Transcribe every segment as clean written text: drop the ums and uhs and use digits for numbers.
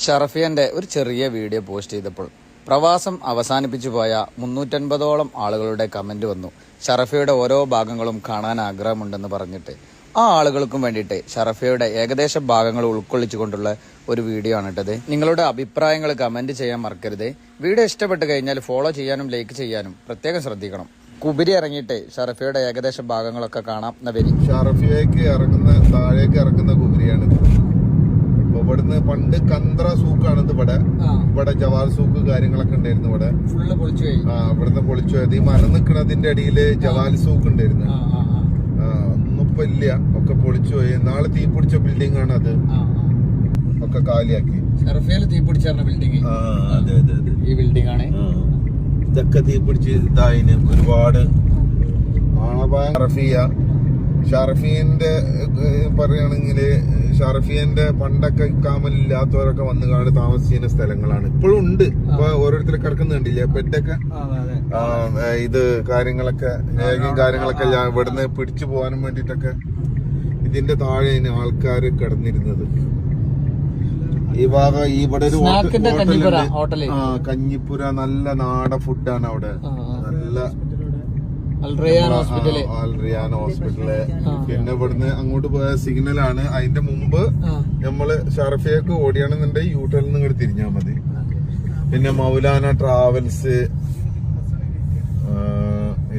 ഷറഫിയന്റെ ഒരു ചെറിയ video post ചെയ്തപ്പോൾ പ്രവാസം അവസാനിപ്പിച്ചു പോയ 350ഓളം ആളുകളുടെ കമന്റ് വന്നു. ഷറഫിയുടെ ഓരോ ഭാഗങ്ങളും കാണാൻ ആഗ്രഹമുണ്ടെന്ന് പറഞ്ഞിട്ട് ആ ആളുകൾക്കും വേണ്ടിയിട്ട് ഷറഫിയുടെ ഏകദേശ ഭാഗങ്ങൾ ഉൾക്കൊള്ളിച്ചുകൊണ്ടുള്ള ഒരു വീഡിയോ ആണ് ഇട്ടത്. നിങ്ങളുടെ അഭിപ്രായങ്ങൾ കമന്റ് ചെയ്യാൻ മറക്കരുത്. വീഡിയോ ഇഷ്ടപ്പെട്ട് കഴിഞ്ഞാൽ ഫോളോ ചെയ്യാനും ലൈക്ക് ചെയ്യാനും പ്രത്യേകം ശ്രദ്ധിക്കണം. കുബിരി ഇറങ്ങിയിട്ട് ഷറഫിയുടെ ഏകദേശ ഭാഗങ്ങളൊക്കെ കാണാം. ഷറഫിയക്ക് ഇറങ്ങുന്ന താഴേക്ക് ഇറങ്ങുന്ന കുബിരിയാണ്. ഇവിടുന്ന് പണ്ട് കന്ത്ര സൂക്കാണ് ഇവിടെ ജവാൽ സൂക്ക് കാര്യങ്ങളൊക്കെ ഉണ്ടായിരുന്നു. ഇവിടെ ഇവിടുന്ന് പൊളിച്ചു പോയത്. ഈ മരം നിൽക്കുന്നതിന്റെ അടിയില് ജവാൽ സൂക്ക് ഉണ്ടായിരുന്നു. ഒന്നും ഇപ്പൊ ഇല്ല, ഒക്കെ പൊളിച്ചു പോയി. നാളെ തീ പിടിച്ച ബിൽഡിംഗ് ആണ് അത്, ഒക്കെ കാലിയാക്കി. തീ പിടിച്ച ബിൽഡിംഗ് ഈ ബിൽഡിംഗ് ആണ്. ഇതൊക്കെ തീ പിടിച്ച് ഇതായിന് ഒരുപാട്. ഷറഫിയന്റെ പറയുകയാണെങ്കില് ഷറഫിയന്റെ പണ്ടൊക്കെ ഇക്കാമലില്ലാത്തവരൊക്കെ വന്നുകാണ്ട് താമസിക്കുന്ന സ്ഥലങ്ങളാണ്. ഇപ്പോഴും ഉണ്ട്. ഇപ്പൊ ഓരോരുത്തർ കിടക്കുന്നുണ്ടില്ലേ ബെഡൊക്കെ. ഇത് കാര്യങ്ങളൊക്കെ കാര്യങ്ങളൊക്കെ ഇവിടുന്ന് പിടിച്ചു പോകാനും വേണ്ടിട്ടൊക്കെ ഇതിന്റെ താഴെ ആൾക്കാര് കിടന്നിരുന്നത്. ഈ ഭാഗം ഇവിടെ ഒരു ഹോട്ടലുണ്ട്, കഞ്ഞിപ്പുര. നല്ല നാടൻ ഫുഡാണ് അവിടെ. നല്ല അൽറിയാൻ ഹോസ്പിറ്റല്. പിന്നെ ഇവിടുന്ന് അങ്ങോട്ട് പോയ സിഗ്നലാണ്. അതിന്റെ മുമ്പ് നമ്മള് ഷറഫിയക്ക് ഓടിയാണെന്നുണ്ടെങ്കിൽ യൂട്ടേണിൽ നിന്ന് ഇങ്ങോട്ട് തിരിഞ്ഞാൽ മതി. പിന്നെ മൗലാന ട്രാവൽസ്,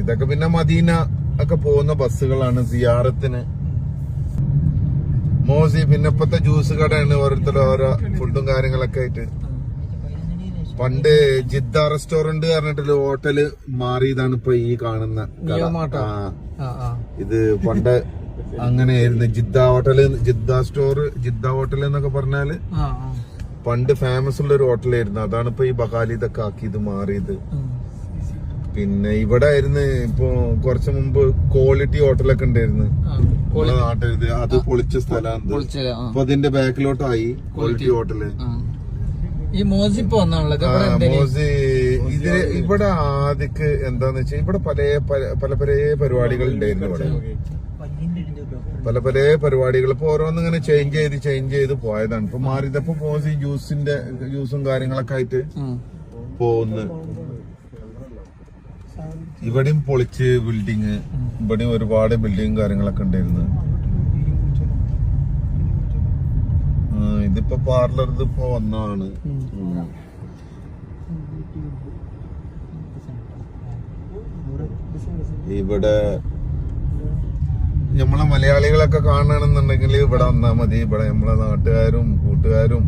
ഇതൊക്കെ പിന്നെ മദീന ഒക്കെ പോകുന്ന ബസ്സുകളാണ് സിയാറത്തിന്. മോസി പിന്നെ ഇപ്പത്തെ ജ്യൂസ് കടയാണ്. ഓരോരുത്തരും ഓരോ ഫുഡും കാര്യങ്ങളൊക്കെ ആയിട്ട്. പണ്ട് ജിദ്ദ റെസ്റ്റോറന്റ് പറഞ്ഞിട്ടൊരു ഹോട്ടല് മാറിയതാണ് ഇപ്പൊ ഈ കാണുന്ന കട. ഇത് പണ്ട് അങ്ങനെയായിരുന്നു. Jeddah hotel, Jeddah store, Jeddah hotel എന്നൊക്കെ പറഞ്ഞാല് പണ്ട് ഫേമസ് ഉള്ള ഒരു ഹോട്ടലായിരുന്നു. അതാണ് ഇപ്പൊ ഈ ബഹാലി ഇതൊക്കെ ആക്കിയത്, മാറിയത്. പിന്നെ ഇവിടെ ആയിരുന്നു ഇപ്പൊ കുറച്ചു മുമ്പ് ക്വാളിറ്റി ഹോട്ടലൊക്കെ ഉണ്ടായിരുന്നു നാട്ടിൽ. അത് പൊളിച്ച സ്ഥലമാണ്. അപ്പൊ അതിന്റെ ബാക്കിലോട്ടായി ക്വാളിറ്റി ഹോട്ടല്. ഈ മോസി മോസി ഇവിടെ ആദ്യക്ക് എന്താന്ന് വെച്ചാൽ ഇവിടെ പല പരിപാടികൾ ഉണ്ടായിരുന്നു. ഇവിടെ പല പരിപാടികൾ ഇപ്പൊ ഓരോന്നിങ്ങനെ ചേഞ്ച് ചെയ്ത് പോയതാണ്. ഇപ്പൊ മാറിയതപ്പോ മോസി ജ്യൂസും കാര്യങ്ങളൊക്കെ ആയിട്ട് പോകുന്നു. ഇവിടെയും പൊളിച്ച് ബിൽഡിങ്, ഇവിടെയും ഒരുപാട് ബിൽഡിങ് കാര്യങ്ങളൊക്കെ ഉണ്ടായിരുന്നു. ഇതിപ്പോ പാർലർ ഇതിപ്പോ വന്നതാണ്. ഇവിടെ നമ്മളെ മലയാളികളൊക്കെ കാണണമെന്നുണ്ടെങ്കിൽ ഇവിടെ വന്നാ മതി. ഇവിടെ നമ്മളെ നാട്ടുകാരും കൂട്ടുകാരും